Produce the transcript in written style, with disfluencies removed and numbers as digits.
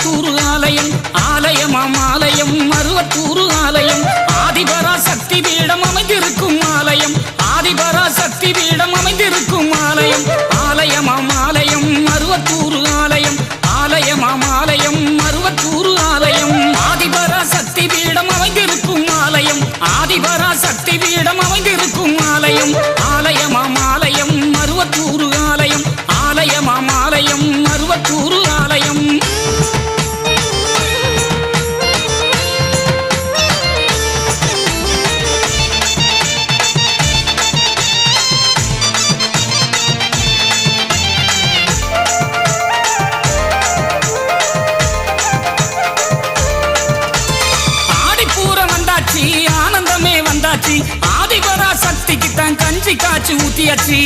மருவத்தூர் ஆலயம் ஆலயமாம் ஆலயம் மருவத்தூர் ஆலயம் ஆதிபரா சக்தி பீடம் அமைந்திருக்கும் ஆலயம் ஆதிபரா சக்தி பீடம் அமைந்திருக்கும் ஆலயம் ஆலயமாம் ஆலயம் மருவத்தூர் ஆலயம் ஆலயமாம் ஆலயம் மருவத்தூர் ஆலயம் ஆதிபரா சக்தி பீடம் அமைந்திருக்கும் ஆலயம் ஆதிபரா சக்தி பீடம் அமைந்திருக்கும் ஆலயம் ஆலயமாம் ஆலயம் மருவத்தூர் ஆலயம் ஆலயமாம் ஆலயம் மருவத்தூர் ஆலயம் ஆனந்தமே வந்தாச்சு ஆதிபரா சக்திக்கு தான் கஞ்சி காய்ச்சி ஊத்தியாச்சு